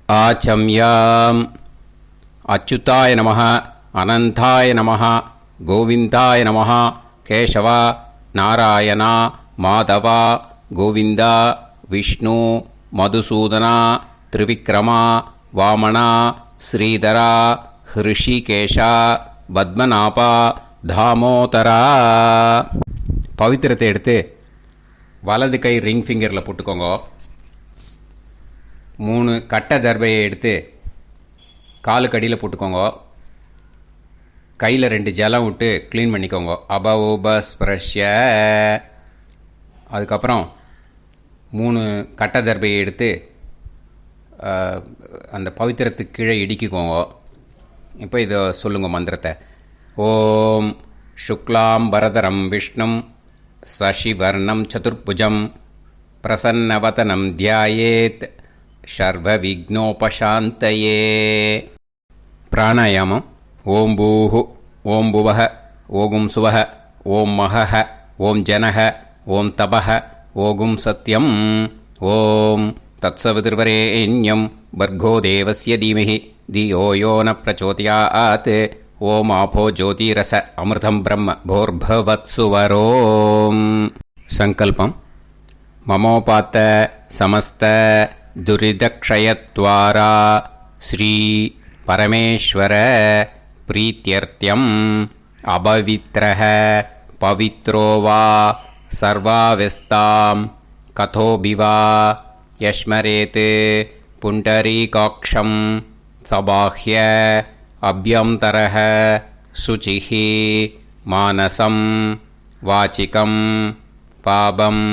आचम्याम् अच्युताय नमः अनन्ताय नमः गोविन्दाय नमः केशव नारायण माधव गोविन्द विष्णु मधुसूदन त्रिविक्रम वामन श्रीधर हृषिकेश पद्मनाभ தாமோதரா. பவித்திரத்தை எடுத்து வலது கை ரிங் ஃபிங்கரில் போட்டுக்கோங்க. 3 கட்டை தர்பையை எடுத்து காலுக்கு அடியில் போட்டுக்கோங்க. கையில் 2 ஜலம் விட்டு க்ளீன் பண்ணிக்கோங்க. அபவோபஸ்பிரஷ்ய. அதுக்கப்புறம் 3 கட்டை தர்பையை எடுத்து அந்த பவித்திரத்துக்கு கீழே இடிக்கிக்கோங்க. இப்போ இதை சொல்லுங்கள் மந்திரத்தை. ஓம் சுக்லாம்பரதரம் விஷ்ணும் சசிவர்ணம் சதுர்புஜம் பிரசன்னவதனம் தியாயேத் சர்வவிக்னோபசாந்தயே. பிராணாயாமம். ஓம் பூஹு ஓம் புவஹ ஓகும் சுவஹ ஓம் மஹஹ ஓம் ஜனஹ ஓம் தபஹ ஓகும் சத்யம் ஓம் தத்சவிதுர்வரேண்யம் பர்கோ தேவஸ்ய தீமஹி தியோ யோ ந பிரச்சோதயாத் ஓம் ஆபோ ஜோதிரச அமிர்தம் பிரம்ம போர்பவத்சுவரோம். சங்கல்பம். மமோபாத்த சமஸ்த துரிதக்ஷயத்வாரா ஸ்ரீ பரமேஸ்வர பிரீத்யர்த்தியம் அபவித்ரஹ பவித்ரோ வா சர்வாவஸ்தாம் கதோபிவா யஸ்மரேத் புண்டரீகாக்ஷம் சபாஹ்ய அப்யந்தரஹ சுசிஹ மானசம் வாசிகம் பாபம்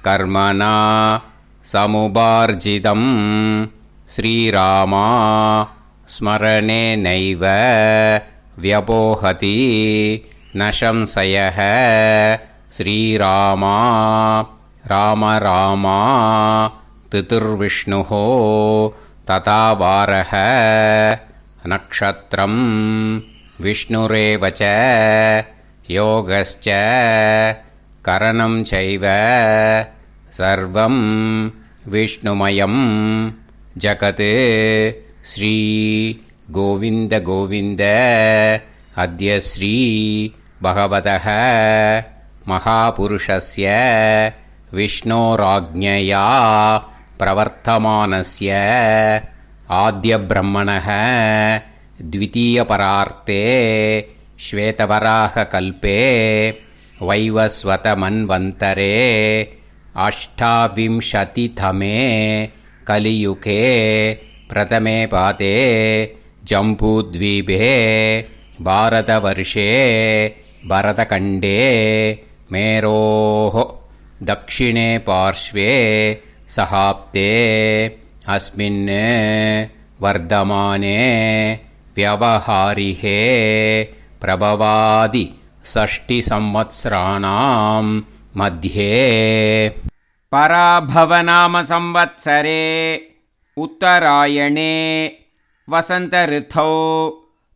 கர்மணா சமுபார்ஜிதம் ஸ்ரீராமா ஸ்மரணேனைவ வ்யபோஹதி நசம்சயஹ ஸ்ரீராமா ராம ராமா திதிர்விஷ்ணுஹோ ததா வாரஹ நக்ஷத்ரம் விஷ்ணுரேவச யோகஸ்ச கரணம் சைவ சர்வம் விஷ்ணுமயம் ஜகத். ஸ்ரீ கோவிந்த கோவிந்த அத்ய ஸ்ரீ பகவதः மகாபுருஷஸ்ய விஷ்ணோராஜ்ஞயா பிரவர்த்தமானஸ்ய ஆத்யபிரம்மணः द्वितीयपरार्ते श्वेतवराहकल्पे वैवस्वतमन्वन्तरे अष्टाविंशतितमे कलियुगे प्रथमे पादे जम्बूद्वीपे भारतवर्षे भरतखण्डे मेरोः दक्षिणे पार्श्वे सहाब्दे अस्मिन् वर्धमाने व्यवहारिहे प्रभवादि 6 संवत्सराणां मध्ये पराभवनाम संवत्सरे उत्तरायणे वसंत ऋतौ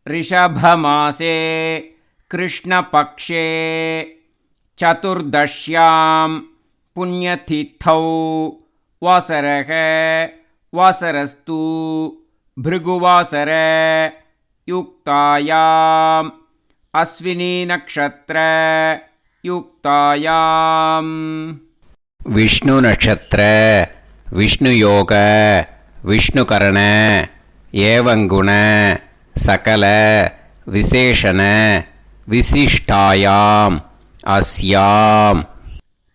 ऋषभमासे कृष्णपक्षे चतुर्दश्यां पुण्यतिथौ वासरः वासरस्तु भृगुवासर युक्तायाम् अश्विनी नक्षत्र युक्तायाम् विष्णु नक्षत्र विष्णु योग विष्णुकरण एवं गुण सकल विशेषण विशिष्टायाम् अस्याम्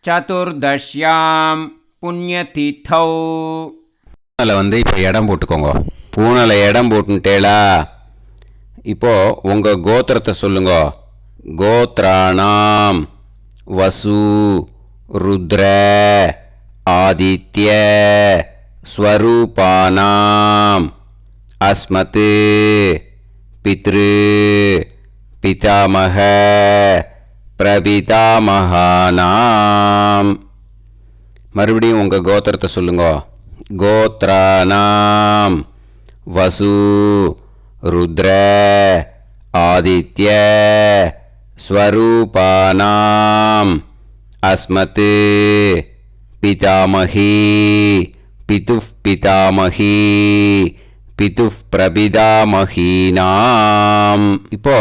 चतुर्दश्यां पुण्यतिथौ. பூனலை இப்போ இடம் போட்டுக்கோங்க. பூனலை இடம் போட்டுட்டேளா? இப்போது உங்கள் கோத்திரத்தை சொல்லுங்க. கோத்ராணாம் வசு ருத்ர ஆதித்ய ஸ்வரூபானாம் அஸ்மத் பித்ரு பிதாமக பிரபிதாமகானாம். மறுபடியும் உங்கள் கோத்திரத்தை சொல்லுங்க. கோத்ராணாம் வசு ருத்ர ஆதித்ய ஸ்வரூபானாம் அஸ்மத் பிதாமகி பிதுஃப் பிதாமகி பிதுஃப் பிரபிதாமகீனாம். இப்போ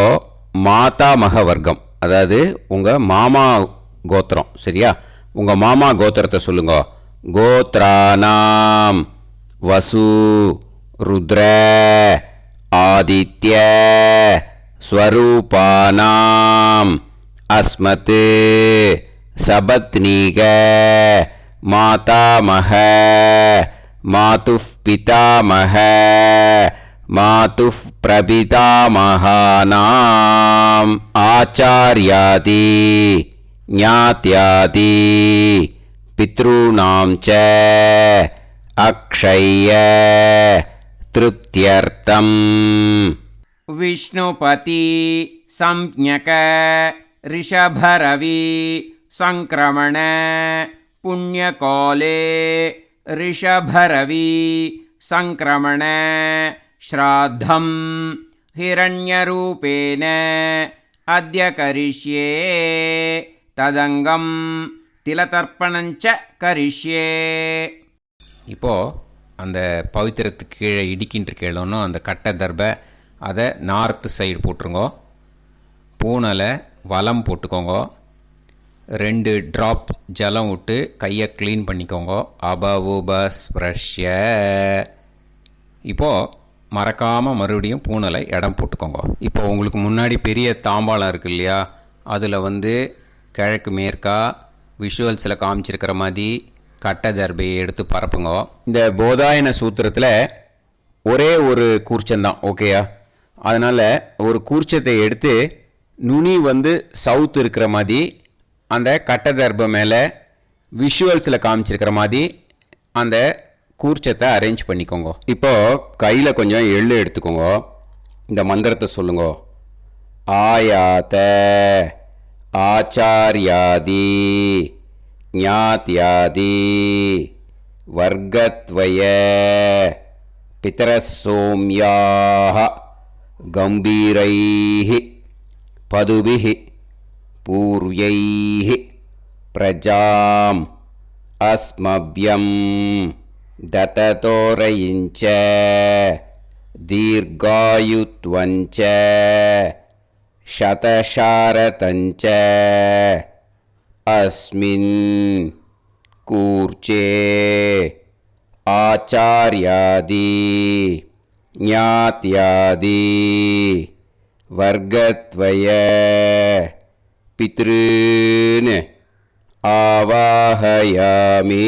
மாதாமக வர்க்கம், அதாவது உங்கள் மாமா கோத்திரம், சரியா? உங்கள் மாமா கோத்திரத்தை சொல்லுங்க. கோத்ரானாம் வசு ருத்ர ஆதித்ய ஸ்வரூபானாம் அஸ்மத் சபத்னீக மாதாமக மாதுஃப் பிதாமக மாதுஃப் பிரபிதாமகானாம் ஆச்சார்யாதி ஞாத்யாதி பித்ருணாம் ச அக்ஷய திருப்தியர்த்தம். विष्णुपति संज्ञक ऋषभरवि संक्रमण पुण्यकाले ऋषभरवि संक्रमण श्राद्धं हिरण्यरूपेण अद्य करिष्ये तदंगं तिलतर्पणञ्च करिष्ये. இப்போது அந்த பவித்திரத்துக்கு கீழே இடிக்கின்ற கேளோன்னு அந்த கட்டை தர்பை அதை நார்த்து சைடு போட்டுருங்கோ. பூனலை வலம் போட்டுக்கோங்க. 2 ட்ராப் ஜலம் விட்டு கையை க்ளீன் பண்ணிக்கோங்க. அபவுபஸ்ப்ரஷ்ய. இப்போது மறக்காமல் மறுபடியும் பூனலை இடம் போட்டுக்கோங்க. இப்போ உங்களுக்கு முன்னாடி பெரிய தாம்பாளம் இருக்குது இல்லையா, அதில் கிழக்கு மேற்கா விஷுவல்ஸில் காமிச்சிருக்கிற மாதிரி கட்டை தர்பையை எடுத்து பரப்புங்க. இந்த போதாயன சூத்திரத்தில் ஒரே ஒரு கூர்ச்சந்தான், ஓகேயா? அதனால் ஒரு கூர்ச்சத்தை எடுத்து நுனி சவுத் இருக்கிற மாதிரி அந்த கட்டை தர்பை மேலே விஷுவல்ஸில் காமிச்சிருக்கிற மாதிரி அந்த கூர்ச்சத்தை அரேஞ்ச் பண்ணிக்கோங்க. இப்போது கையில் கொஞ்சம் எள்ளு எடுத்துக்கோங்க. இந்த மந்திரத்தை சொல்லுங்க. ஆயாத ஆச்சாரியாதி ஞாத்யாதி வர்கத்வய பிதரசோம்யாஹ கம்பீரைஹி பதுபிஹி பூர்வைஹி பிரஜாம் அஸ்மப்யம் தததோரயிஞ்ச தீர்காயுத்வஞ்ச சதசாரதஞ்ச அஸ்மின் கூர்ச்சே ஆச்சார்யாதி ஞாத்யாதி வர்கத்வய பித்ருன் ஆவாஹயாமி.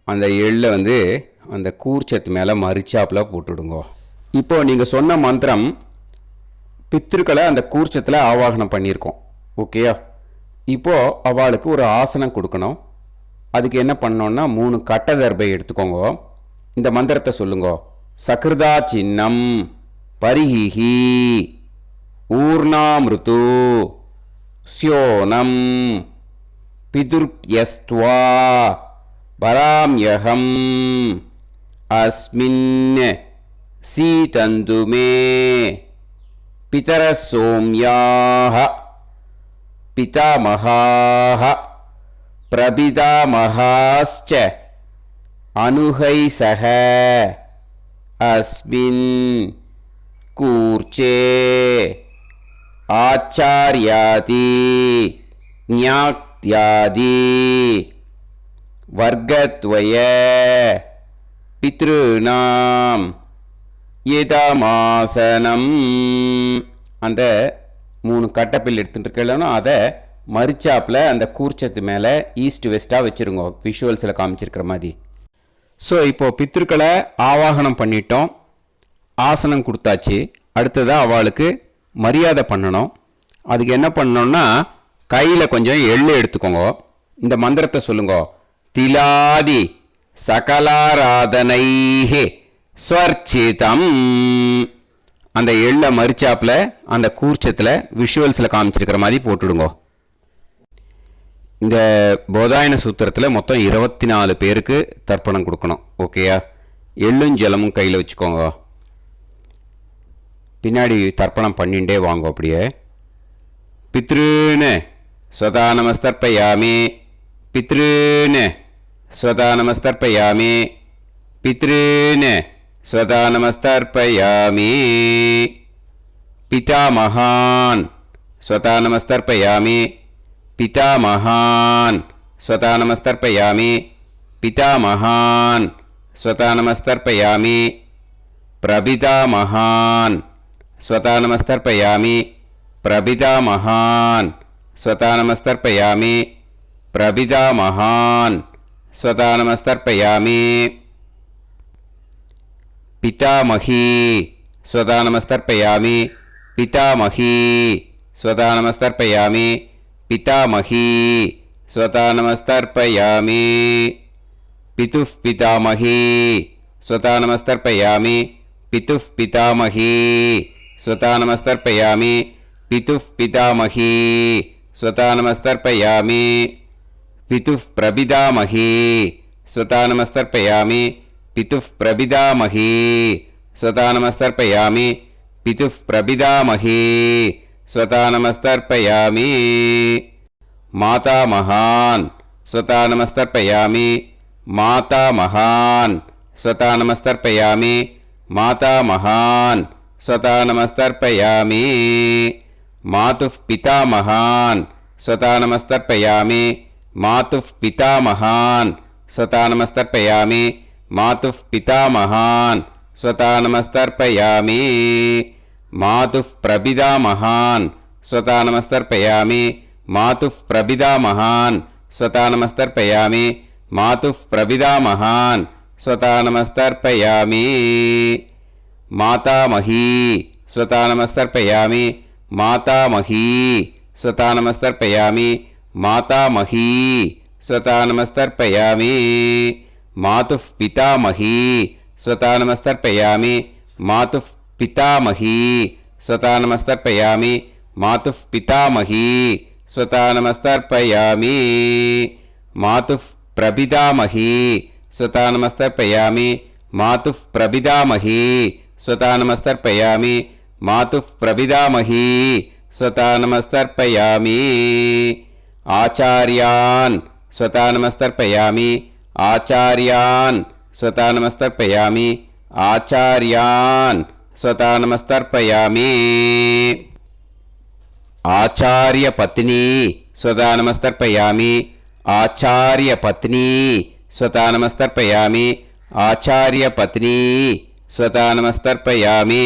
அந்த எள்ளை அந்த கூர்ச்சத்து மேலே மரிச்சாப்பில் போட்டுடுங்க. இப்போது நீங்கள் சொன்ன மந்திரம் பித்ருக்களை அந்த கூர்ச்சத்தில் ஆவாகனம் பண்ணியிருக்கோம், ஓகேயா? இப்போது அவளுக்கு ஒரு ஆசனம் கொடுக்கணும். அதுக்கு என்ன பண்ணோன்னா 3 கட்டை தர்பை எடுத்துக்கோங்க. இந்த மந்திரத்தை சொல்லுங்க. சக்ருதா சின்னம் பரிஹிஹி ஊர்ணாமிருத்து ஸ்யோனம் பிதுர்யஸ்த்வா பராம்யகம் அஸ்மின் சீதந்துமே பிதரசோம்யாஹ பிதாமகாஹ பிரபிதாமகாஸ்ச அனுகைசஹ அஸ்மின் கூர்ச்சே ஆச்சார்யாதி ஞாத்யாதி வர்கத்வய பித்ருநாம் இதமாசனம். அந்த 3 கட்டப்பில் எடுத்துகிட்டு இருக்கலன்னா அதை மரிச்சாப்பில் அந்த கூர்ச்சத்து மேலே ஈஸ்ட் வெஸ்ட்டாக வச்சுருங்க, விஷுவல்ஸில் காமிச்சிருக்கிற மாதிரி. ஸோ இப்போது பித்ருக்களை ஆவாகனம் பண்ணிட்டோம், ஆசனம் கொடுத்தாச்சு. அடுத்ததாக அவளுக்கு மரியாதை பண்ணணும். அதுக்கு என்ன பண்ணணும்னா கையில் கொஞ்சம் எள்ளு எடுத்துக்கோங்க. இந்த மந்திரத்தை சொல்லுங்க. திலாதி சகலாராதனைஹே ஸ்வர்ச்சிதம். அந்த எள்ளை மரிச்சாப்பில் அந்த கூர்ச்சத்தில் விஷுவல்ஸில் காமிச்சிருக்கிற மாதிரி போட்டுடுங்க. இந்த போதாயன சூத்திரத்தில் மொத்தம் 24 பேருக்கு தர்ப்பணம் கொடுக்கணும், ஓகேயா? எள்ளும் ஜலமும் கையில் வச்சுக்கோங்க. பின்னாடி தர்ப்பணம் பண்ணிகிட்டே வாங்க. அப்படியே பித்ருன்னு ஸ்வதா நமஸ்தர்ப்பயாமி பித்ருன்னு स्वता नमस्तर्पयामि पितॄन् स्वता नमस्तर्पयामि पितामहान् स्वता नमस्तर्पयामि पितामहान् स्वता नमस्तर्पयामि पितामहान् स्वता नमस्तर्पयामि प्रपितामहान् स्वता नमस्तर्पयामि प्रपितामहान् स्वता नमस्तर्पयामि प्रपितामहान् स्वता नमस्तर्पयामि पितामही स्वता नमस्तर्पयामि पितामही स्वता नमस्तर्पयामि पितामही स्वता नमस्तर्पयामि पितुः पितामही स्वता नमस्तर्पयामि पितुः पितामही स्वता नमस्तर्पयामि पितुः पितामही स्वता नमस्तर्पयामि पितुः प्रपितामही स्वता नमस्तर्पयामि पितुः प्रपितामही स्वता नमस्तर्पयामि पितुः प्रपितामही स्वता नमस्तर्पयामि मातामहान् स्वता नमस्तर्पयामि मातामहान् स्वता नमस्तर्पयामि मातामहान् स्वता नमस्तर्पयामि मातुः पितामहान् स्वता नमस्तर्पयामि मातुः पितामहान् स्वता नमस्तर्पयामि मातुः पितामहान् स्वता नमस्तर्पयामि मातुः प्रपितामहान् स्वता नमस्तर्पयामि मातुः प्रपितामहान् स्वता नमस्तर्पयामि मातुः प्रपितामहान् स्वता नमस्तर्पयामि मातामही स्वता नमस्तर्पयामि मातामही स्वता नमस्तर्पयामि मातामही स्वता नमस्तर्पयामि मातुः पितामही स्वता नमस्तर्पयामि मातुः पितामही स्वता नमस्तर्पयामि मातुः पितामही स्वता नमस्तर्पयामि मातुः प्रपितामही स्वता नमस्तर्पयामि मातुः प्रपितामही स्वता नमस्तर्पयामि मातुः प्रपितामही स्वता नमस्तर्पयामि आचार्यान् स्वता नमस्तर्पयामि आचार्यान् स्वता नमस्तर्पयामि आचार्यान् स्वता नमस्तर्पयामि आचार्यपत्नी स्वता नमस्तर्पयामि आचार्यपत्नी स्वता नमस्तर्पयामि आचार्यपत्नी स्वता नमस्तर्पयामि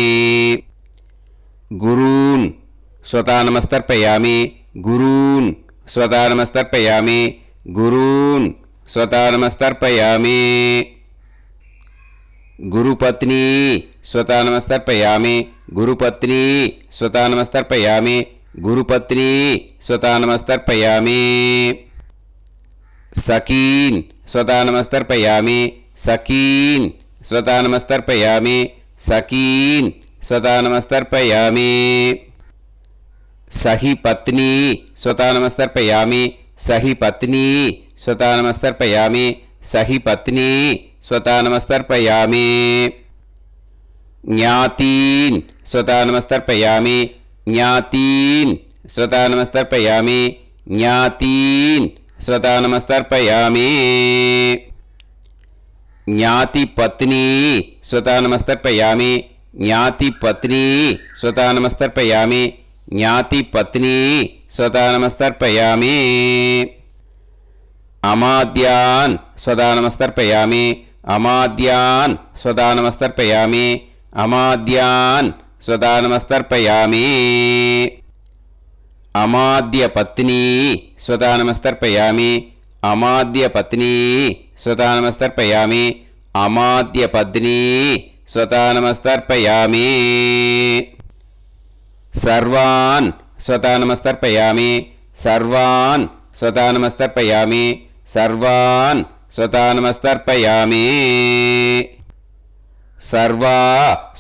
गुरून् स्वता नमस्तर्पयामि गुरून् स्वता नमस्तर्पयामि गुरून् स्वता नमस्तर्पयामि गुरुपत्नी स्वता नमस्तर्पयामि गुरुपत्नी स्वता नमस्तर्पयामि गुरुपत्नी स्वता नमस्तर्पयामि सखीन् स्वता नमस्तर्पयामि सखीन् स्वता नमस्तर्पयामि सखीन् स्वता नमस्तर्पयामि सही पत्नी स्वता नमस्तर्पयामि सही पत्नी स्वता नमस्तर्पयामि सही पत्नी स्वता नमस्तर्पयामि ज्ञातीन् स्वता नमस्तर्पयामि ज्ञातीन् स्वता नमस्तर्पयामि ज्ञातीन् स्वता नमस्तर्पयामि ज्ञातिपत्नी स्वता नमस्तर्पयामि ज्ञातिपत्नी स्वता नमस्तर्पयामि ज्ञातिपत्नी स्वता नमस्तर्पयामि अमाद्यान् स्वता नमस्तर्पयामि अमाद्यान् स्वता नमस्तर्पयामि अमाद्यान् स्वता नमस्तर्पयामि अमाद्यपत्नी स्वता नमस्तर्पयामि अमाद्यपत्नी स्वता नमस्तर्पयामि अमाद्यपत्नी स्वता नमस्तर्पयामि सर्वान् स्वता नमस्तर्पयामि सर्वान् स्वता नमस्तर्पयामि सर्वान् स्वता नमस्तर्पयामि सर्वा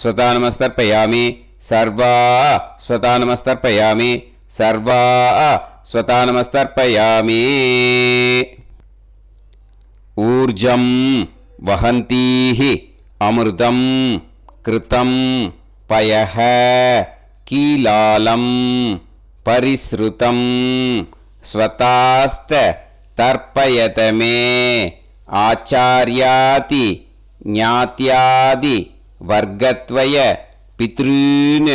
स्वता नमस्तर्पयामि सर्वा स्वता नमस्तर्पयामि सर्वा स्वता नमस्तर्पयामि ऊर्जं वहन्तीः अमृतं कृतं पयः कीलालं परिसृतं स्वतास्त तर्पयत मे ஆச்சார்யாதி ஞாத்யாதி வர்க்கத்வய பித்ருன்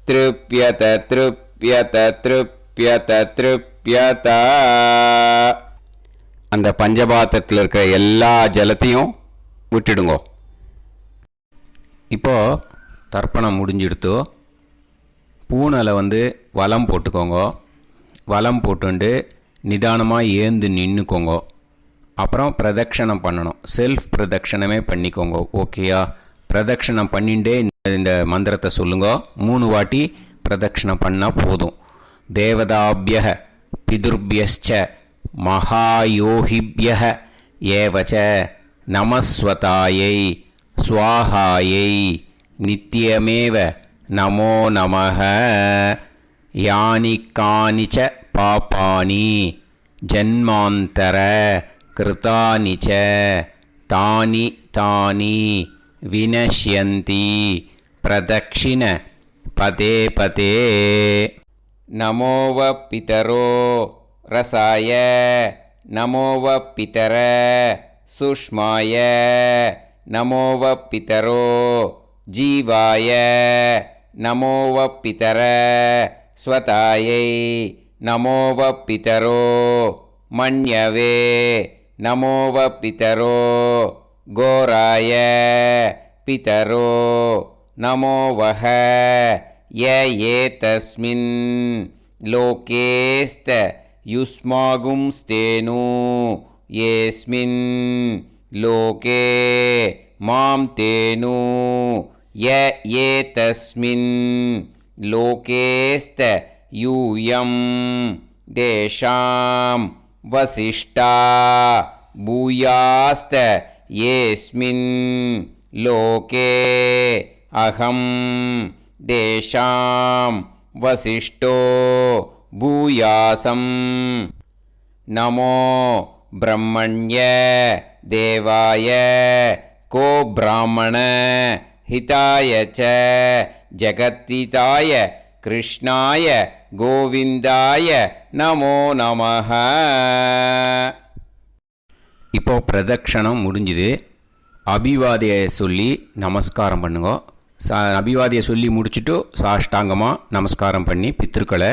திருப்யத திருப்யத திருப்யத திருப்யத. அந்த பஞ்சபாத்திரத்தில் இருக்கிற எல்லா ஜலத்தையும் விட்டுடுங்கோ. இப்போது தர்ப்பணம் முடிஞ்சிடுத்தோ பூனலை வலம் போட்டுக்கோங்க. வலம் போட்டுண்டு நிதானமாக ஏந்து நின்றுக்கோங்க. அப்புறம் பிரதட்சணம் பண்ணணும். செல்ஃப் பிரதட்சணமே பண்ணிக்கோங்க. ஓகேயா? பிரதட்சணம் பண்ணிண்டே இந்த மந்திரத்தை சொல்லுங்க. 3 வாட்டி பிரதட்சணம் பண்ணால் போதும். தேவதாபிய பிதுர்பியச்ச மகாயோகிபிய ஏவச்ச நமஸ்வதாயை ஸ்வாஹாயை நித்யமேவ நமோ நமஹ. யானி கானிச்ச பாபானி ஜன்மாந்தர கிருதானி ச தானி தானி வினஷ்யந்தி பிரதக்ஷிண பதே பதே. நமோவ பிதரோ ரசாய நமோவ பிதர சுஷ்மாய நமோவ பிதரோ ஜீவாய நமோவ பிதர ஸ்வதாயை நமோவ பிதரோ மன்யவே நமோவ பிதரோ கோராய பிதரோ நமோவஹ. ஏதஸ்மின் லோகேஸ்த யுஸ்மாகும்ஸ்தேனு ஏஸ்மின் லோகே மாம் தேனு. ஏதஸ்மின் லோகேஸ்த யூயம் தேஷாம் வசிஷ்டா பூயாஸ்த ஏஸ்மின் லோகே அகம் தேஷாம் வசிஷ்டோ பூயாசம். நமோ பிரம்மண்ய தேவாய கோ பிராமண ஹிதாய ச ஜகத்ஹிதாய கிருஷ்ணாய கோவிந்தாய நமோ நமஹ. இப்போ பிரதட்சணம் முடிஞ்சுது. அபிவாதியை சொல்லி நமஸ்காரம் பண்ணுங்க. அபிவாதியை சொல்லி முடிச்சுட்டு சாஷ்டாங்கமாக நமஸ்காரம் பண்ணி பித்திருக்களை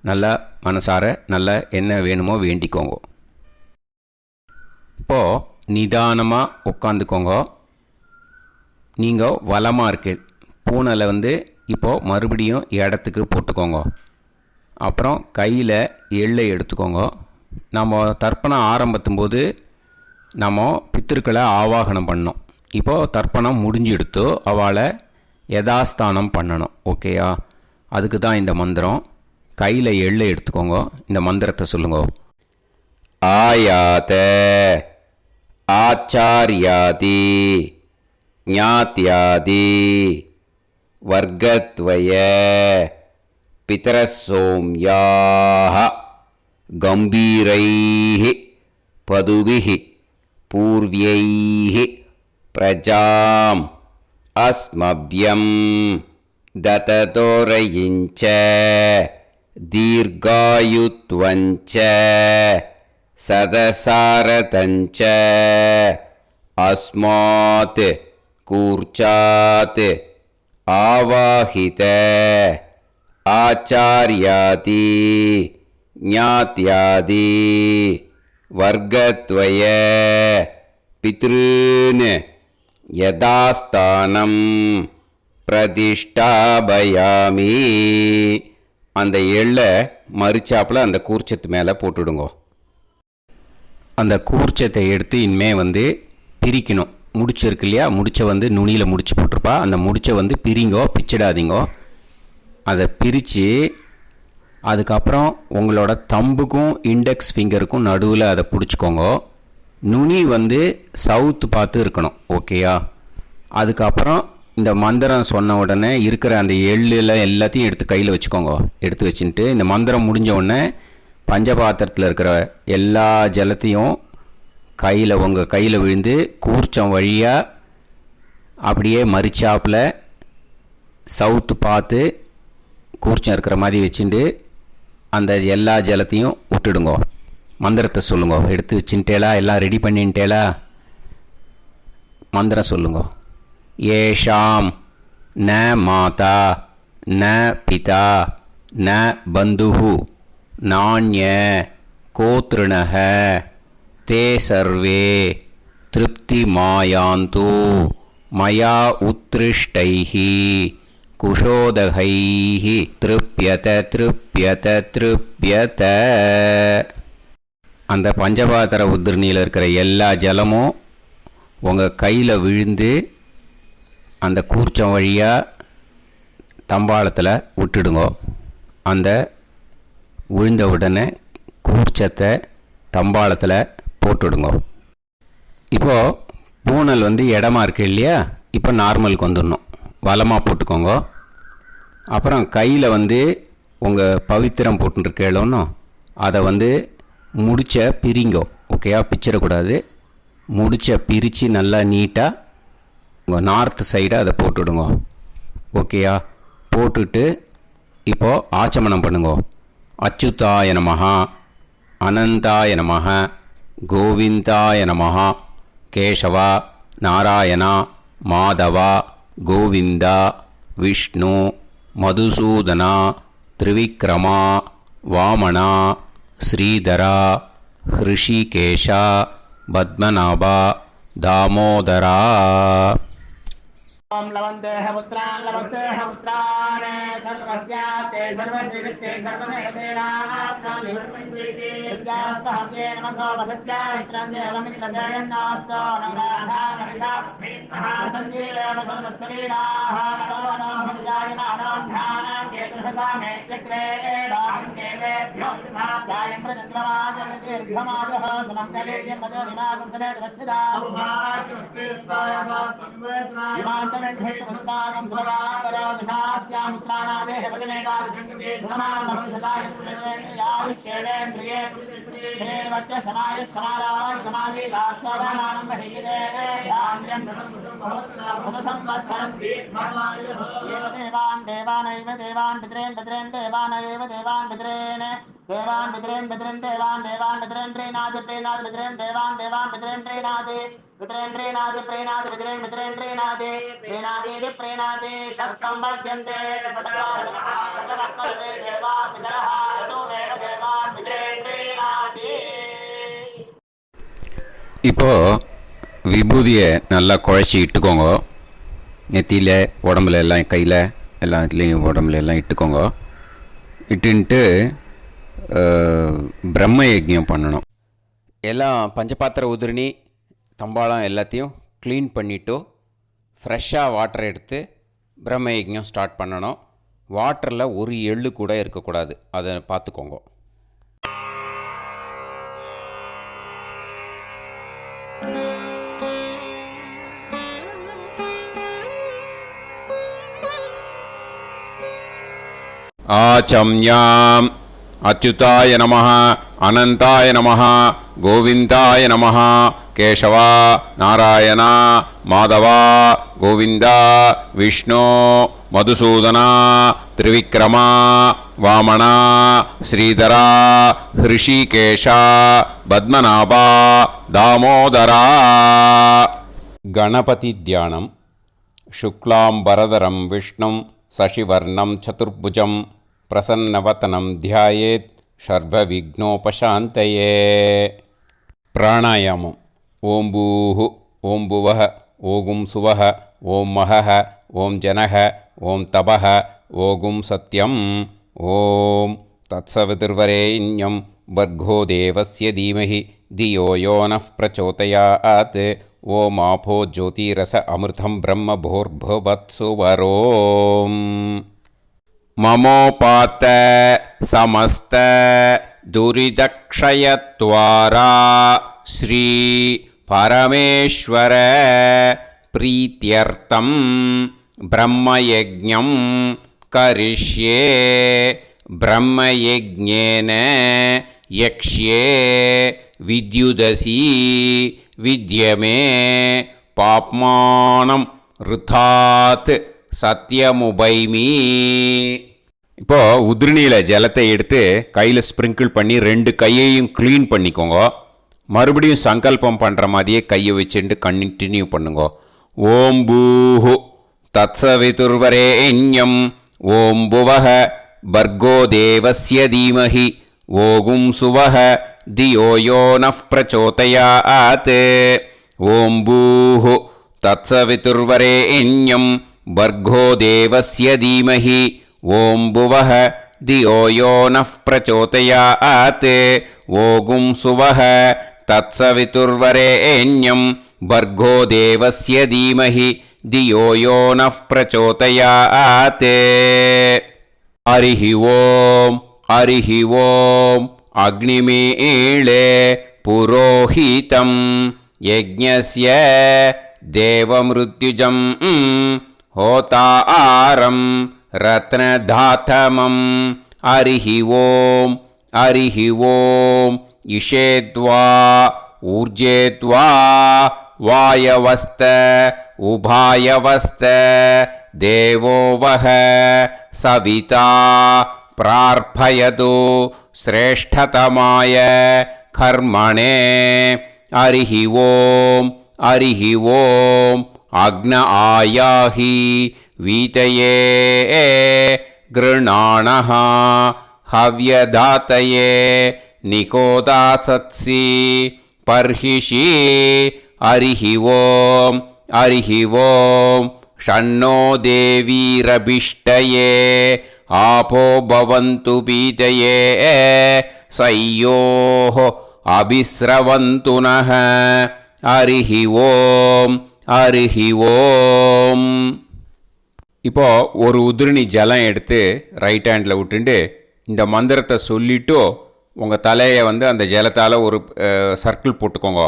நல்லா மனசார நல்லா என்ன வேணுமோ வேண்டிக்கோங்க. இப்போது நிதானமாக உட்காந்துக்கோங்க. நீங்கள் வலமாக இருக்கு பூனலை இப்போது மறுபடியும் இடத்துக்கு போட்டுக்கோங்க. அப்புறம் கையில் எள்ளை எடுத்துக்கோங்க. நம்ம தர்ப்பணம் ஆரம்பித்தும் போது நம்ம பித்திருக்களை ஆவாகனம் பண்ணோம். இப்போது தர்ப்பணம் முடிஞ்செடுத்து அவளை யதாஸ்தானம் பண்ணணும். ஓகேயா? அதுக்கு தான் இந்த மந்திரம். கையில் எள்ளை எடுத்துக்கோங்க. இந்த மந்திரத்தை சொல்லுங்க. ஆயாத ஆச்சார்யாதி ஞாத்யாதி வர்க்கத்வய பிதரசோம்யாஹ கம்பீரைஹி பதுபிஹி பூர்வ்யைஹி பிரஜாம் அஸ்மப்யம் தததோரயிஞ்ச தீர்காயுத்வஞ்ச சதசாரதஞ்ச அஸ்மாத் கூர்ச்சாத் ஆவாஹித ஆச்சார்யாதி ஞாத்யாதி வர்க்கத்வய பித்ருன் யதாஸ்தானம் பிரதிஷ்டாபயாமி. அந்த எள்ளை மறிச்சாப்பில் அந்த கூர்ச்சத்து மேலே போட்டுடுங்கோ. அந்த கூர்ச்சத்தை எடுத்து இனிமே பிரிக்கணும். முடிச்சு இருக்கு இல்லையா? முடிச்சை நுனியில் முடிச்சு போட்டிருப்பா. அந்த முடிச்சை பிரிங்கோ, பிச்சிடாதீங்கோ. அதை பிரித்து அதுக்கப்புறம் உங்களோட தம்புக்கும் இண்டெக்ஸ் ஃபிங்கருக்கும் நடுவில் அதை பிடிச்சிக்கோங்க. நுனி சவுத்து பார்த்து இருக்கணும். ஓகேயா? அதுக்கப்புறம் இந்த மந்திரம் சொன்ன உடனே இருக்கிற அந்த எள்ளில் எல்லாத்தையும் எடுத்து கையில் வச்சுக்கோங்க. எடுத்து வச்சுட்டு இந்த மந்திரம் முடிஞ்ச உடனே பஞ்சபாத்திரத்தில் இருக்கிற எல்லா ஜலத்தையும் உங்கள் கையில் விழுந்து கூர்ச்சம் வழியாக அப்படியே மறிச்சாப்பில் சவுத்து பார்த்து கூர்ச்சம் இருக்கிற மாதிரி வச்சுட்டு அந்த எல்லா ஜலத்தையும் விட்டுடுங்க. மந்திரத்தை சொல்லுங்க. எடுத்து வச்சுட்டேலா? எல்லாம் ரெடி பண்ணிட்டேலா? மந்திரம் சொல்லுங்க. ஏஷாம் ந மாதா ந பிதா ந பந்துஹு நாண்ய கோத்ருணஹ தே சர்வே திருப்திமாயாந்து மயா உத்ருஷ்டைஹி குஷோதகைஹி திருப்யத திருப்யத திருப்யத. அந்த பஞ்சபாத்திர உதிரணியில் இருக்கிற எல்லா ஜலமும் உங்கள் கையில் விழுந்து அந்த கூர்ச்சம் வழியாக தம்பாளத்தில் விட்டுடுங்க. அந்த விழுந்த உடனே கூர்ச்சத்தை தம்பாளத்தில் போட்டுடுங்க. இப்போது பூனல் இடமா இருக்கு இல்லையா? இப்போ நார்மலுக்கு வந்துடணும். வலமாக போட்டுக்கோங்க. அப்புறம் கையில் உங்கள் பவித்திரம் போட்டுருக்கேளோன்னு அதை முடிச்ச பிரிங்கோ. ஓகேயா? பிச்சிடக்கூடாது. முடிச்ச பிரித்து நல்லா நீட்டாக உங்கள் நார்த் சைடை அதை போட்டுவிடுங்க. ஓகேயா? போட்டுட்டு இப்போது ஆச்சமனம் பண்ணுங்க. அச்சுதாய நமஹ, அனந்தாய நமஹ, கோவிந்தாய நமஹ, கேசவா, நாராயணா, மாதவா, கோவிந்தா, விஷ்ணு, மதுசூதனா, திரிவிக்ரமா, வாமனா, ஸ்ரீதரா, ஹிருஷிகேஷா, பத்மநாபா, தாமோதரா. ओम लवन्तेह पुत्रान् सर्वस्याप्ते सर्वश्रीवित्ते सर्वदेवतेनाप्नोति विद्यास्महव्ये नमसो वसत्या मित्रं देवमित्रजयन्नास्तो नवराधानविषाः सञ्जीवेम सर्वस्वीराः नमो नमः जायमानोऽन्धानां केतुर्भसामे चक्रे राहं देवेभ्यो जायं प्रचन्द्रमाजगदीर्घमाजः समन्तलीर्यं मदोनिमागं समेत वत्सदा इमान्तमेध्यस्वपुत्रागं सुभगाकरोदशास्यामुत्राणादेह वदनेकाभिषङ्कृते सुधमानमभिषदाय पुरुषेन्द्रियायुष्येवेन्द्रिये धेर्वच्च समायः समाराय समाली दाक्षोभमानं बहिगिदे धान्यं सुतसंवत्सरं एव देवान् देवान् पितरेन् देवानैव देवान् पितरेन् देवान् पितरेन् देवान् पितरेन् प्रीणाति पितरेन् देवान् पितरेन् प्रीणाति प्रीणाति षट्संवर्ध्यन्ते देवा पितरः ऋतुमेव देवान् पितरेन् प्रीणाति. இப்போ விபூதியை நல்லா குழச்சி இட்டுக்கோங்க. நெத்தியில், உடம்புல எல்லாம், கையில் எல்லாம் இதுலேயும் உடம்புல எல்லாம் இட்டுக்கோங்க. இட்டுன்ட்டு பிரம்ம யஜ்ஞம் பண்ணணும். எல்லாம் பஞ்சபாத்திர உதிரணி தம்பாளம் எல்லாத்தையும் க்ளீன் பண்ணிவிட்டு ஃப்ரெஷ்ஷாக வாட்டர் எடுத்து பிரம்ம யஜ்ஞம் ஸ்டார்ட் பண்ணணும். வாட்டரில் ஒரு எள்ளு கூட இருக்கக்கூடாது. அதை பார்த்துக்கோங்க. ஆச்சம்யாம் அச்சுதாய நமஹ, அனந்தாய நமஹ, கோவிந்தாய நமஹ, கேசவா, நாராயணா, மாதவா, கோவிந்தா, விஷ்ணு, மதுசூதனா, திரிவிக்ரமா, வாமனா, ஸ்ரீதரா, ஹிருஷிகேஷா, பத்மநாபா, தாமோதரா. கணபதி தியானம். शुक्लांबरधरं विष्णुं शशिवर्णं चतुर्भुजं प्रसन्नवदनं ध्यायेत् सर्वविघ्नोपशान्तये. प्राणायामम्. ओं भूः, ओं भुवः, ओं सुवः, ओं महः, ओं जनः, ओं तपः, ओं सत्यम्. ओं तत्सवितुर्वरेण्यं भर्गो देवस्य धीमहि धियो यो नः प्रचोदयात्. ओम आपो ज्योतिरस अमृतं ब्रह्म भूर्भुवत्सुवरोम्. ममोपात समस्त दुरिदक्षयत्वारा श्री परमेश्वर प्रीत्यर्थं ब्रह्मयज्ञं करिष्ये. ब्रह्मयज्ञेन यक्ष्ये विद्युदसी विद्यमे पाप्मानं ऋथात् सत्यमुपैमि. இப்போது உதிரணியில் ஜலத்தை எடுத்து கையில் ஸ்ப்ரிங்கிள் பண்ணி 2 கையையும் க்ளீன் பண்ணிக்கோங்க. மறுபடியும் சங்கல்பம் பண்ணுற மாதிரியே கையை வச்சுட்டு கண்டினியூ பண்ணுங்க. ஓம் பூஹு தத்சவிதுர்வரேண்யம் ஓம் புவஹ பர்கோ தேவஸ்ய தீமஹி ஓகும் சுவஹ தியோ யோ நஃப் பிரச்சோதயாத். ஓம் பூஹு தத்சவிதுர்வரேண்யம் பர்கோ தேவஸ்ய தீமஹி ஓம் புவஹ தியோ யோ நஃப் பிரச்சோதயாத். ஓகும் சுவஹ தத்சவிதுர்வரேண்யம் பர்கோ தேவஸ்ய தீமஹி தியோ யோ நஃப் பிரச்சோதயாத். ஹரிஹி ஓம் ஹரிஹி ஓம் அக்னிமீளே புரோஹிதம் யஜ்ஞஸ்ய தேவமிருத்யுஜம் ஹோதாரம் ரத்னதாத்தமம். ஹரிஹி ஓம் ஹரிஹி ஓம் இஷேத்வா ஊர்ஜேத்வா வாயவஸ்த உபாயவஸ்த தேவோ வஹ சவிதா பிரார்ப்பயது ஸ்ரேஷ்டதமாய கர்மணே. ஹரிஹி ஓம் ஹரிஹி ஓம் அக்ன ஆயாஹி வீதயே கிருணாணஹ ஹவ்யதாத்தயே நிகோதாசத்சி பர்ஹிஷி. ஹரிஹி ஓம் ஹரிஹி ஓம் ஷண்ணோ தேவீரபிஷ்டயே ஆபோ பவந்து பீதயே சய்யோஹ அபிஸ்ரவந்து நஹ. ஹரிஹி ஓம் ஹரிஹி ஓம். இப்போ ஒரு உதிரணி ஜலம் எடுத்து ரைட் ஹேண்டில் விட்டுண்டு இந்த மந்திரத்தை சொல்லிட்டு உங்கள் தலையை அந்த ஜலத்தால் ஒரு சர்க்கிள் போட்டுக்கோங்க.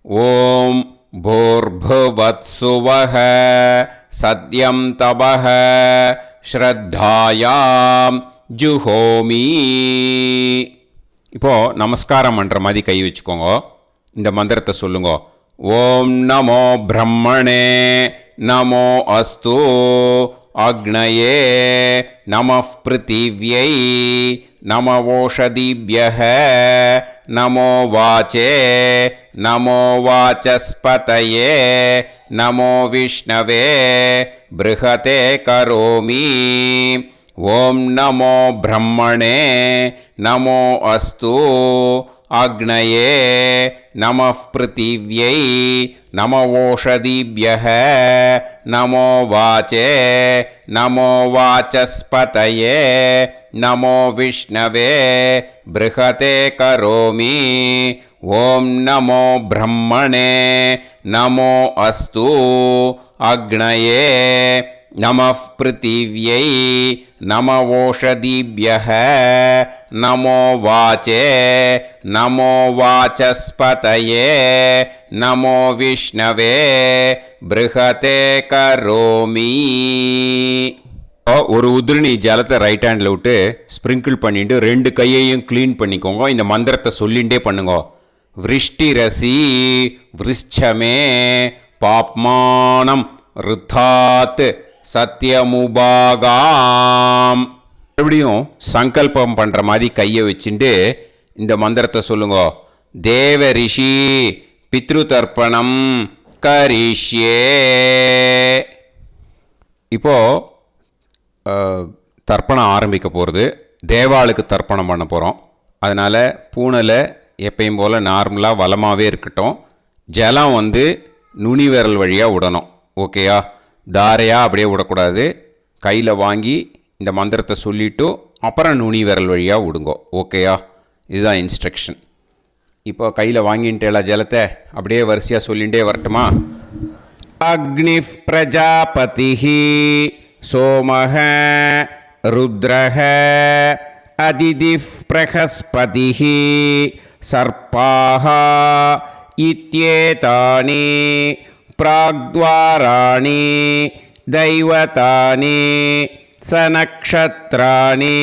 ஓம் பூர்புவத்சுவஹ சத்யம் தபஹ ஸ்ரத்தாயாம் ஜுஹோமி. இப்போது நமஸ்காரம் பண்ணுற மாதிரி கை வச்சுக்கோங்க. இந்த மந்திரத்தை சொல்லுங்க. ஓம் நமோ பிரம்மணே நமோ அஸ்து அக்னயே நமः பிருத்திவ்யை நமவோஷதிभ्यः நமோ வாச்சே நமோ வாசஸ்பதயே நமோ விஷ்ணவே ப்ருஹதே கரோமி. ஓம் நமோ பிரம்மணே நமோ அஸ்து அக்னயே நமः பிருத்திவ்யை நமவோஷதிभ्यः நமோ வாச்சே நமோ வாசஸ்பதயே நமோ விஷ்ணவே ப்ருஹதே கரோமி. ஓம் நமோ பிரம்மணே நமோ அஸ்து அக்னயே நமः பிருத்திவ்யை நமவோஷதிभ्यः நமோ வாச்சே நமோ வாசஸ்பதயே நமோ விஷ்ணவே ப்ருஹதே கரோமி. ஒரு உதிரணி ஜலத்தை ரைட் ஹேண்டில் விட்டு ஸ்ப்ரிங்கிள் பண்ணிட்டு 2 கையையும் க்ளீன் பண்ணிக்கோங்க. இந்த மந்திரத்தை சொல்லிகிட்டே பண்ணுங்க. விருஷ்டிரசி விருஷ்சமே பாப்மானம் ருத்தாத் சத்யமுபாகாம். மறுபடியும் சங்கல்பம் பண்ணுற மாதிரி கையை வச்சுட்டு இந்த மந்திரத்தை சொல்லுங்க. தேவ ரிஷி பித்ரு தர்ப்பணம் கரிஷ்யே. இப்போது தர்ப்பணம் ஆரம்பிக்க போகிறது. தேவாளுக்கு தர்ப்பணம் பண்ண போகிறோம். அதனால் பூனையில் எப்பயும் போல் நார்மலாக வளமாகவே இருக்கட்டும். ஜலம் நுனி விரல் வழியாக விடணும். ஓகேயா? தாரையாக அப்படியே விடக்கூடாது. கையில் வாங்கி இந்த மந்திரத்தை சொல்லிவிட்டு அப்புறம் நுனி விரல் வழியாக விடுங்க. ஓகேயா? இதுதான் இன்ஸ்ட்ரக்ஷன். இப்போ கையில் வாங்கிட்டேல ஜலத்தை அப்படியே வரிசையாக சொல்லிகிட்டே வரட்டுமா? அக்னிஃப் பிரஜாபதிஹி சோமஹ ருத்ரஹ அதிதிஃப் பிரகஸ்பதிஹி சர்ப்பாஹ இத்யேதானி பிராக்த்வாராணி தைவதானி சநக்ஷத்ராணி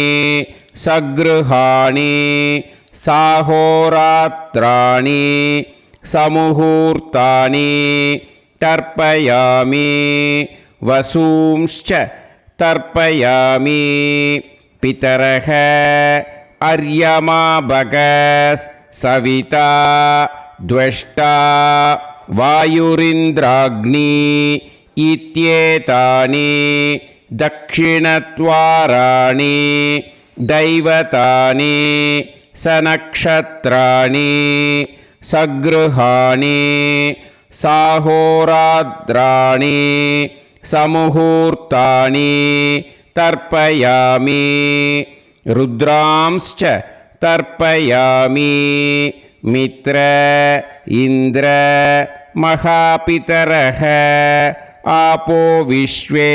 சக்ருஹாணி சாஹோராத்ராணி சமுஹூர்த்தானி தர்ப்பயாமி வசூம்ச்ச தர்ப்பயாமி पितरः अर्यमाभगस् सविता द्वष्टा वायुरिन्द्राग्नी इत्येतानि दक्षिणद्वाराणि दैवतानि सनक्षत्राणि सगृहाणि साहोरात्राणि समुहूर्तानि तर्पयामि रुद्रांश्च तर्पयामि मित्र इन्द्र महापितरः आपो विश्वे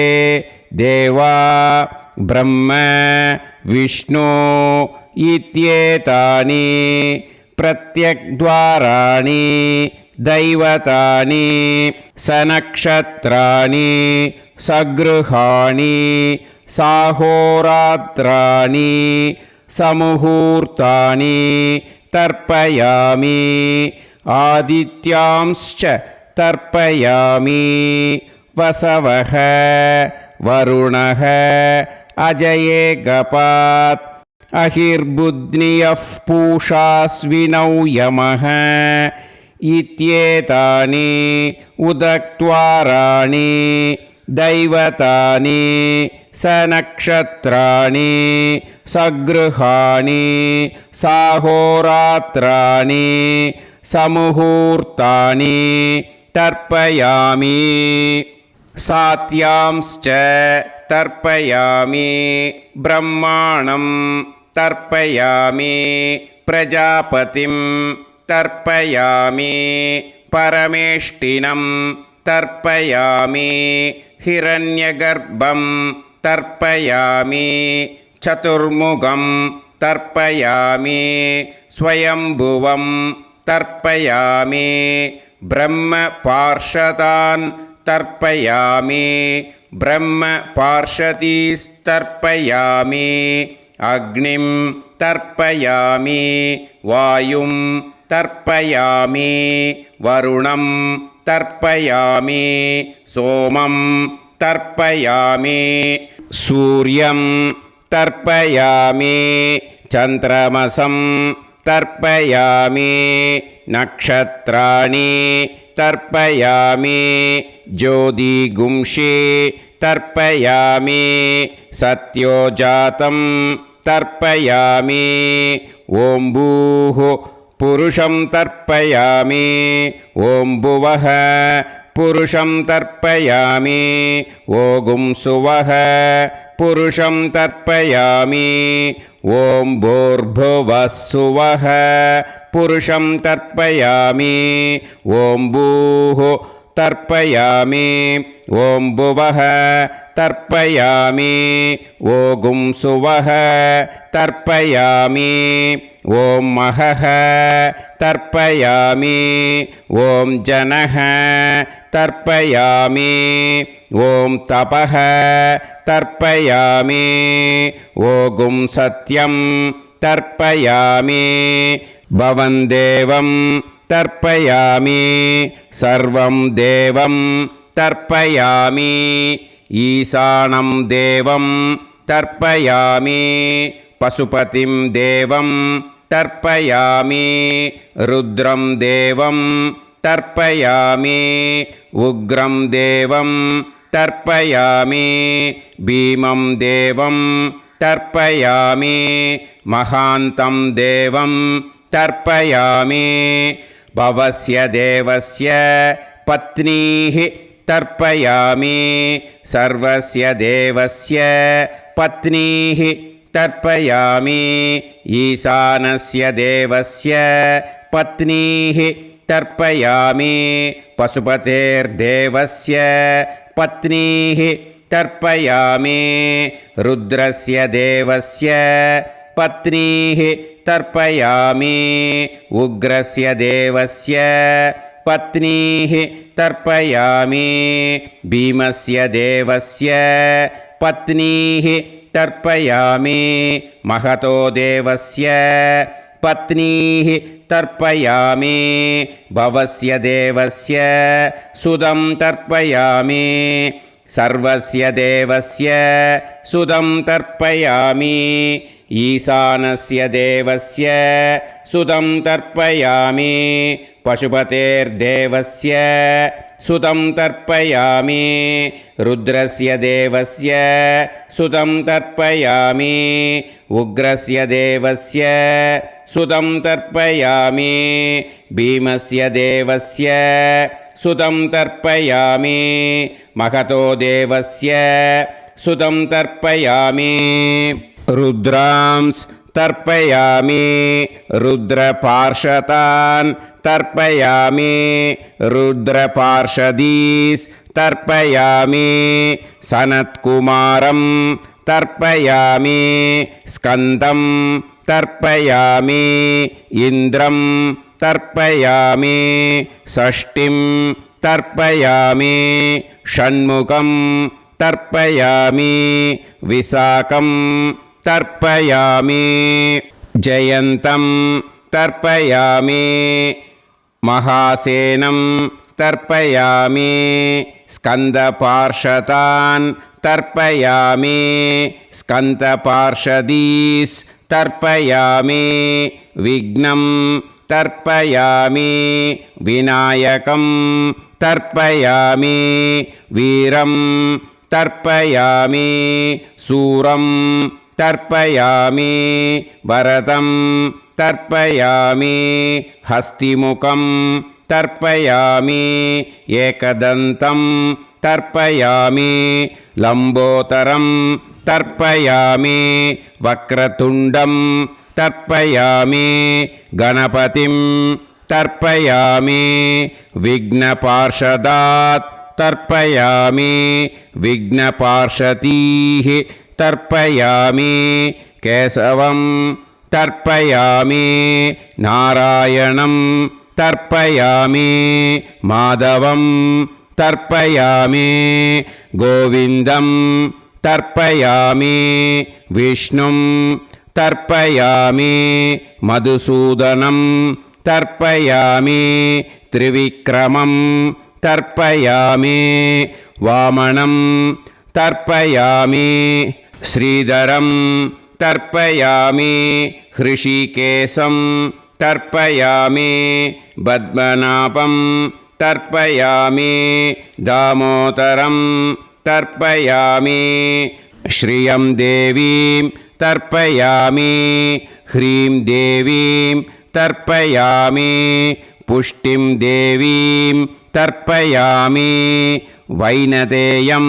देवा ब्रह्म विष्णु इत्येतानि प्रत्यग्द्वाराणि दैवतानि सनक्षत्राणि सगृहाणि साहोरात्राणि समुहूर्तानि तर्पयामि आदित्यांश्च तर्पयामि वसवः वरुणः अजयेगपात् अहिर्बुध्नियः पूषास्विनौ यमः इत्येतानि उदक्त्वाराणि दैवतानि सनक्षत्राणि सगृहाणि साहोरात्राणि समुहूर्तानि तर्पयामि सात्यांश्च तर्पयामि ब्रह्माणं तर्पयामि प्रजापतिं तर्पयामि परमेष्टिनं तर्पयामि हिरण्यगर्भं तर्पयामि चतुर्मुखं तर्पयामि स्वयंभुवं तर्पयामि ब्रह्मपार्षदान् तर्पयामि ब्रह्मपार्षदीस्तर्पयामि अग्निं तर्पयामि वायुं तर्पयामि वरुणं तर्पयामि सोमं तर्पयामि सूर्यं तर्पयामि चन्द्रमसं तर्पयामि नक्षत्राणि तर्पयामि ज्योतिगुंषि तर्पयामि सत्योजातं तर्पयामि ॐ भूः पुरुषं तर्पयामि ॐ भुवः पुरुषं तर्पयामि ॐ सुवः पुरुषं तर्पयामि ॐ भूर्भुवः सुवः पुरुषं तर्पयामि ॐ भूः तर्पयामि ॐ भुवः तर्पयामि ॐ सुवः तर्पयामि ॐ महः तर्पयामि ॐ जनः तर्पयामि ॐ तपः तर्पयामि ॐ सत्यं तर्पयामि भवं देवं तर्पयामि सर्वं देवं तर्पयामि ईशानं देवं तर्पयामि पशुपतिं देवं तर्पयामि रुद्रं देवं तर्पयामि उग्रं देवं तर्पयामि भीमं देवं तर्पयामि महान्तं देवं तर्पयामि भवस्य देवस्य पत्नीः तर्पयामि सर्वस्य देवस्य पत्नीः तर्पयामि ईशानस्य देवस्य पत्नीः तर्पयामि पशुपतेर्देवस्य पत्नीः तर्पयामि रुद्रस्य देवस्य पत्नीः तर्पयामि उग्रस्य देवस्य पत्नीः तर्पयामि भीमस्य देवस्य पत्नीः तर्पयामि महतो देवस्य पत्नीः तर्पयामि भवस्य देवस्य सुदं तर्पयामि सर्वस्य देवस्य सुतं तर्पयामि ईशानस्य देवस्य सुतं तर्पयामि पशुपतेर्देवस्य सुतं तर्पयामि रुद्रस्य देवस्य सुतं तर्पयामि उग्रस्य देवस्य सुतं तर्पयामि भीमस्य देवस्य सुतं तर्पयामि महतो देवस्य सुतं तर्पयामि रुद्रांस् तर्पयामि रुद्रपार्षदान् तर्पयामि रुद्रपार्षदीस् तर्पयामि सनत्कुमारं तर्पयामि स्कन्दं तर्पयामि इन्द्रं तर्पयामि षष्टिं तर्पयामि षण्मुखं तर्पयामि विशाखं तर्पयामि जयन्तं तर्पयामि महासेनं तर्पयामि स्कन्दपार्षदान् तर्पयामि स्कन्दपार्षदीस् तर्पयामि विघ्नं तर्पयामि विनायकं तर्पयामि वीरं तर्पयामि सूरं तर्पयामि वरदं तर्पयामि हस्तिमुखं तर्पयामि एकदन्तं तर्पयामि लम्बोदरं तर्पयामि वक्रतुण्डं तर्पयामि गणपतिं तर्पयामि विघ्नपार्षदात् तर्पयामि विघ्नपार्षदीः तर्पयामि केशवं तर्पयामि नारायणं तर्पयामि माधवं तर्पयामि गोविन्दं तर्पयामि विष्णुं तर्पयामि मधुसूदनं तर्पयामि त्रिविक्रमं तर्पयामि वामनं तर्पयामि श्रीधरं तर्पयामि हृषिकेशं तर्पयामि पद्मनाभं तर्पयामि दामोदरं तर्पयामि श्रियं देवीं तर्पयामि ह्रीं देवीं तर्पयामि पुष्टिं देवीं तर्पयामि वैनतेयं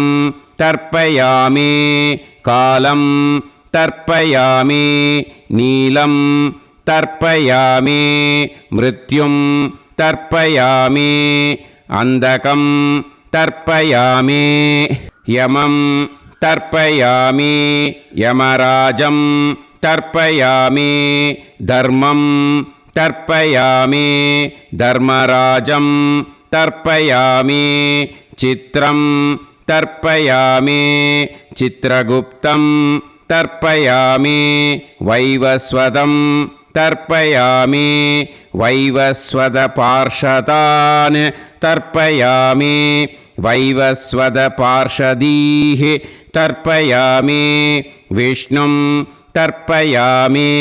तर्पयामि कालं तर्पयामि नीलं तर्पयामि मृत्युं तर्पयामि अन्धकं तर्पयामि यमं तर्पयामि यमराजं तर्पयामि धर्मं तर्पयामि धर्मराजं तर्पयामि चित्रं तर्पयामि चित्रगुप्तं तर्पयामि वैवस्वतं तर्पयामि वैवस्वतपार्षदान् तर्पयामि वैवस्वतपार्षदीः तर्पयामि विष्णुं तर्पयामि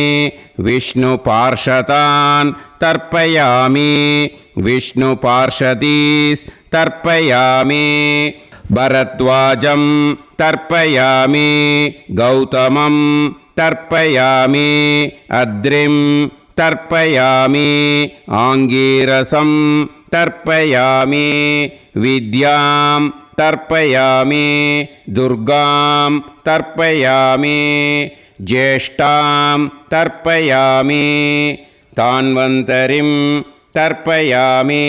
विष्णुपार्षदान् तर्पयामि विष्णुपार्षदीस् तर्पयामि भरद्वाजं तर्पयामि गौतमं तर्पयामि अद्रिं तर्पयामि आङ्गीरसं तर्पयामि विद्यां तर्पयामि दुर्गां तर्पयामि ज्येष्ठां तर्पयामि तान्वन्तरिं तर्पयामि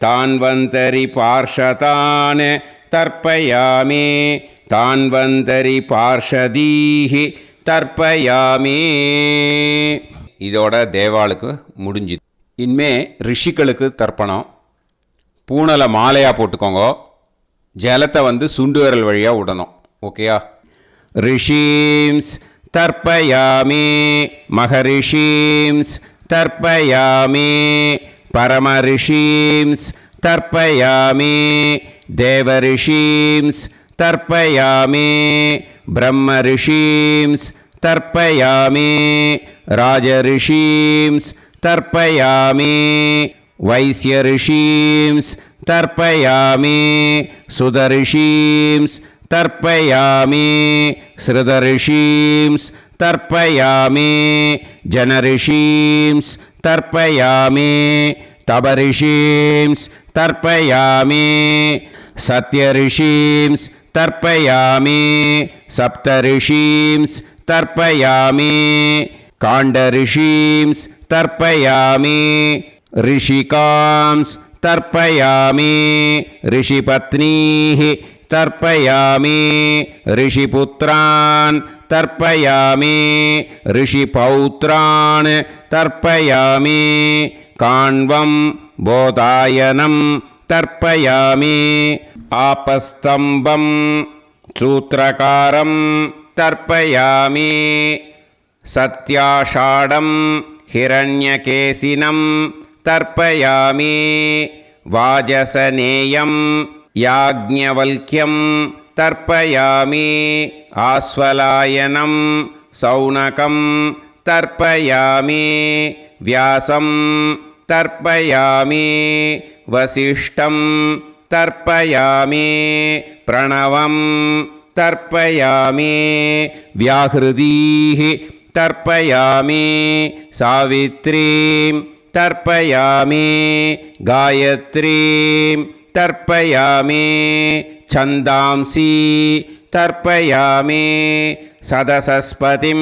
तान्वन्तरिपार्षदान् तर्पयामि तान्वन्तरिपार्षदीः தர்ப்பயாமி. இதோட தேவாளுக்கு முடிஞ்சுது. இனிமே ரிஷிகளுக்கு தர்ப்பணம். பூனலை மாலையாக போட்டுக்கோங்க. ஜலத்தை சுண்டு விரல் வழியாக விடணும். ஓகேயா? ரிஷீம்ஸ் தர்ப்பயாமி, மகரிஷீம்ஸ் தர்ப்பயாமி, பரமரிஷீம்ஸ் தர்ப்பயாமி, தேவரிஷீம்ஸ் तर्पयामि ब्रह्मऋषींस् तर्पयामि राजऋषींस् तर्पयामि वैश्यऋषींस् तर्पयामि सुदऋषींस् तर्पयामि श्रुतऋषींस् तर्पयामि जनऋषींस् तर्पयामि तपऋषींस् तर्पयामि सत्यऋषींस् तर्पयामि सप्तऋषींस् तर्पयामि काण्डऋषींस् तर्पयामि ऋषिकांस् तर्पयामि ऋषिपत्नीः तर्पयामि ऋषिपुत्रान् तर्पयामि ऋषिपौत्रान् तर्पयामि काण्वं बोधायनं तर्पयामि आपस्तम्भं सूत्रकारं तर्पयामि सत्याषाढं हिरण्यकेशिनं तर्पयामि वाजसनेयं याज्ञवल्क्यं तर्पयामि आस्वलायनं सौनकं तर्पयामि व्यासं तर्पयामि वसिष्ठं तर्पयामि प्रणवं तर्पयामि व्याहृतीः तर्पयामि सावित्रीं तर्पयामि गायत्रीं तर्पयामि छन्दांसि तर्पयामि सदसस्पतिं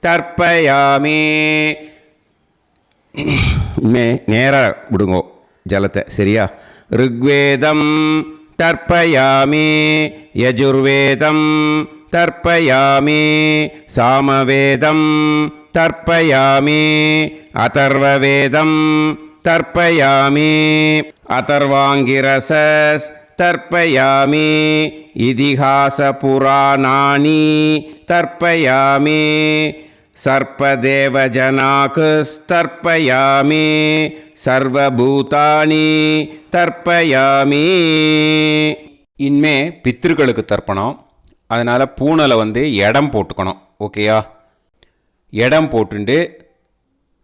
तर्पयामि நேரா விடுங்கோ ஜலத்தை சரியா ऋग्वेदं तर्पयामि यजुर्वेदं तर्पयामि सामवेदं तर्पयामि अथर्ववेदं तर्पयामि अथर्वाङ्गिरसस् तर्पयामि इतिहासपुराणानि तर्पयामि सर्पदेवजनाकस्तर्पयामि सर्वभूतानि तर्पयामि இனிமே பித்ருக்களுக்கு தர்ப்பணம். அதனால் பூனலை இடம் போட்டுக்கணும். ஓகேயா? இடம் போட்டுண்டு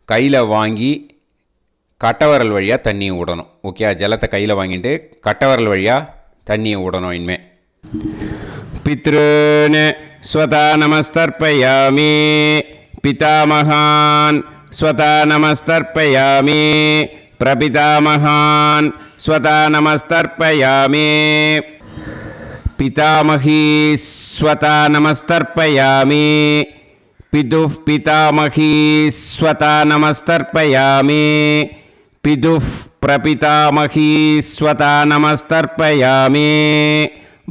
கையில் வாங்கி கட்டவரல் வழியாக தண்ணியை விடணும். ஓகே? ஜலத்தை கையில் வாங்கிட்டு கட்டவரல் வழியாக தண்ணியை விடணும். இனிமே பித்ருன் ஸ்வதா நமஸ்தர்ப்பயாமி पितामहान् स्वता नमस्तर्पयामि प्रपितामहान् स्वता नमस्तर्पयामि पितामही स्वता नमस्तर्पयामि पितुः पितामही स्वता नमस्तर्पयामि पितुः प्रपितामही स्वता नमस्तर्पयामि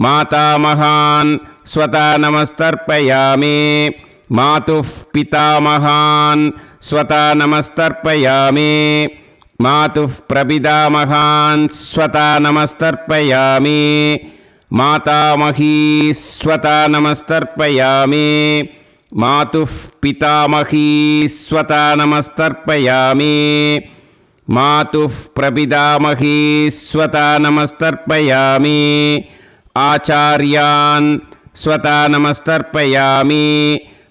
मातामहान् स्वता नमस्तर्पयामि मातुः पितामहान् स्वता नमस्तर्पयामि मातुः प्रपितामहान् स्वता नमस्तर्पयामि मातामही स्वता नमस्तर्पयामि मातुः पितामही स्वता नमस्तर्पयामि मातुः प्रपितामही स्वता नमस्तर्पयामि आचार्यान् स्वता नमस्तर्पयामि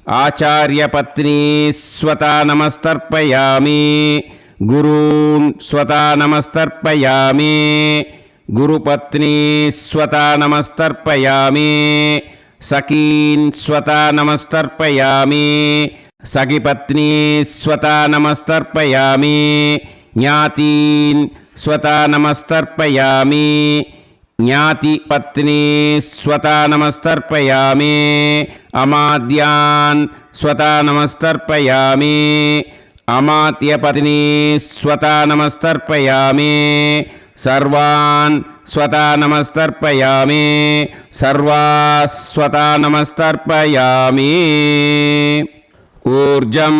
आचार्यपत्नी स्वता नमस्तर्पयामि गुरून् स्वता नमस्तर्पयामि गुरुपत्नी स्वता नमस्तर्पयामि सखीन् स्वता नमस्तर्पयामि सखिपत्नी स्वता नमस्तर्पयामि ज्ञातीन् स्वता नमस्तर्पयामि ज्ञातिपत्नी स्वता नमस्तर्पयामि अमाद्यान् स्वता नमस्तर्पयामि अमात्यपत्नी स्वता नमस्तर्पयामि सर्वान् स्वता नमस्तर्पयामि सर्वास्वता नमस्तर्पयामि ऊर्जं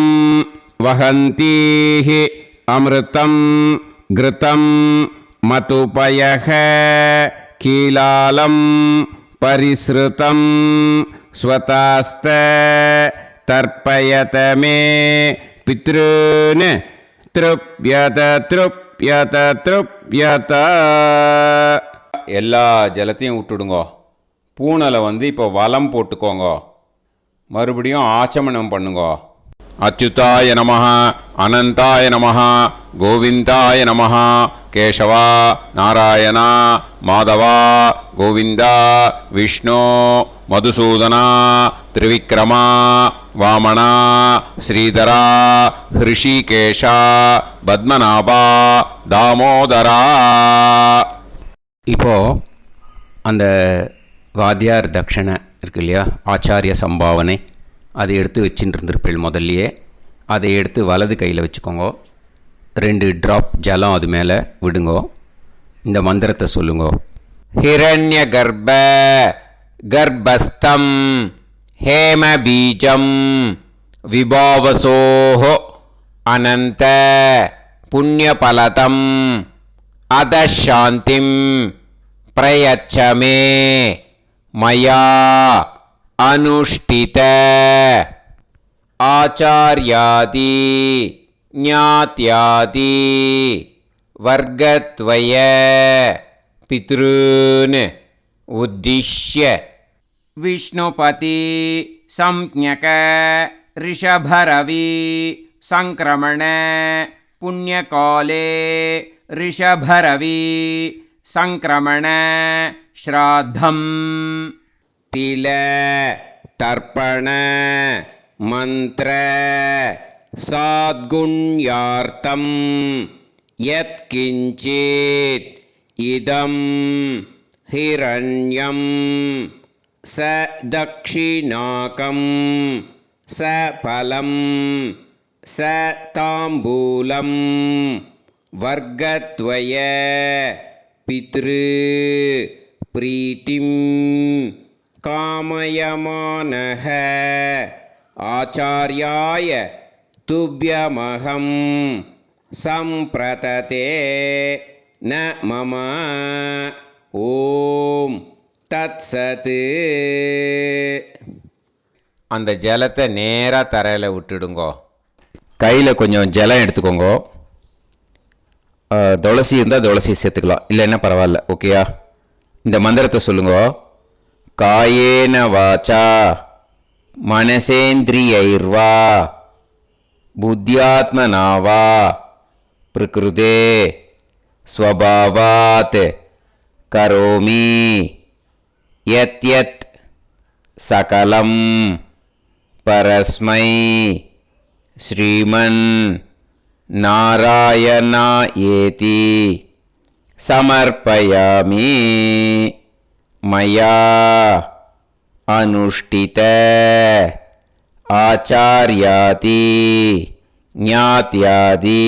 वहन्तीः अमृतं घृतं मतुपयः कीलालं परिसृतं स्वतास्त तर्पयत मे पितॄन् तृप्यत எல்லா ஜலத்தையும் விட்டுடுங்கோ. பூனலை இப்போ வலம் போட்டுக்கோங்க. மறுபடியும் ஆச்சமனம் பண்ணுங்கோ. அச்சுதாய நமஹ, அனந்தாய நமஹ, கோவிந்தாய நமஹ, கேசவா, நாராயணா, மாதவா, கோவிந்தா, விஷ்ணு, மதுசூதனா, திரிவிக்ரமா, வாமனா, ஸ்ரீதரா, ஹிருஷிகேஷா, பத்மநாபா, தாமோதரா. இப்போது அந்த வாத்தியார் தட்சணை இருக்கு இல்லையா, ஆச்சாரிய சம்பாவனை, அதை எடுத்து வச்சுட்டு இருந்திருப்பேள் முதல்லையே. அதை எடுத்து வலது கையில் வச்சுக்கோங்க. 2 ட்ராப் ஜலம் அது மேலே விடுங்கோ. இந்த மந்திரத்தை சொல்லுங்கோ. ஹிரண்ய கர்ப்ப கர்ப்பஸ்தம் ஹேம பீஜம் விபாவசோஹோ அனந்த புண்ணியபலதம் அதசாந்திம் பிரயச்சமே மயா அனுஷ்டித ஆச்சார்யாதி ஞாத்யாதி வர்க்கத்வய பித்ருன் உத்திஷ்ய. विष्णुपति संज्ञक ऋषभरवि संक्रमण पुण्यकाले ऋषभरवि संक्रमण श्राद्धम् तिल तर्पण मंत्र साद्गुण्यार्थं यत्किंचित् इदं हिरण्यं स दक्षिणाकं स फलं स ताम्बूलं वर्गद्वय पितृ प्रीतिं कामयमानः आचार्याय तुभ्यमहं सम्प्रतते न मम ஓம் தத்சத். அந்த ஜலத்தை நேராக தரையில் விட்டுடுங்கோ. கையில் கொஞ்சம் ஜலம் எடுத்துக்கோங்க. துளசி இருந்தால் துளசி சேர்த்துக்கலாம், இல்லைன்னா பரவாயில்ல. ஓகேயா? இந்த மந்திரத்தை சொல்லுங்கோ. காயேன வாச்சா மனசேந்திரியைர்வா புத்தியாத்மனாவா பிரகிருதே ஸ்வபாவாத் கரோமி யத் சகலம் பரஸ்மை ஸ்ரீமன் நாராயணா ஏதி சமர்ப்பயாமி மயா அனுஷ்டித ஆச்சார்யாதி ஞாத்யாதி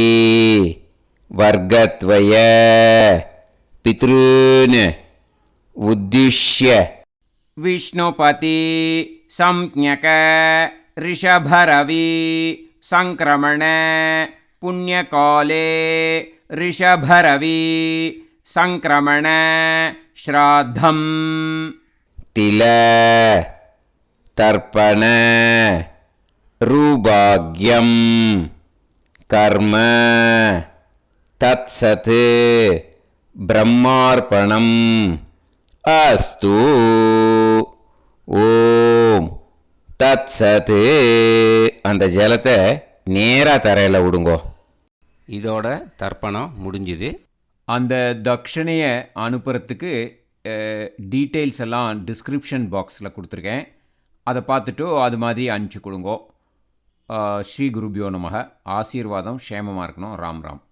வர்க்கத்வய பித்ருன் உத்திஷ்ய. विष्णुपति संज्ञक ऋषभरवि संक्रमण पुण्यकाले ऋषभरवि संक्रमण श्राद्धम् तिल तर्पण रूपाग्यम कर्म तत्सत् ब्रह्मार्पणम् अस्तु. ஓம் தத்சத். அந்த ஜலத்தை நேராக தரையில் விடுங்கோ. இதோட தர்ப்பணம் முடிஞ்சுது. அந்த தட்சணையை அனுப்புறதுக்கு டீட்டெயில்ஸ் எல்லாம் டிஸ்கிரிப்ஷன் பாக்ஸில் கொடுத்துருக்கேன். அதை பார்த்துட்டு அது மாதிரி அனுப்பிச்சி கொடுங்கோ. ஸ்ரீ குருபியோ நமக. ஆசீர்வாதம் க்ஷேமமாக இருக்கணும். ராம் ராம்.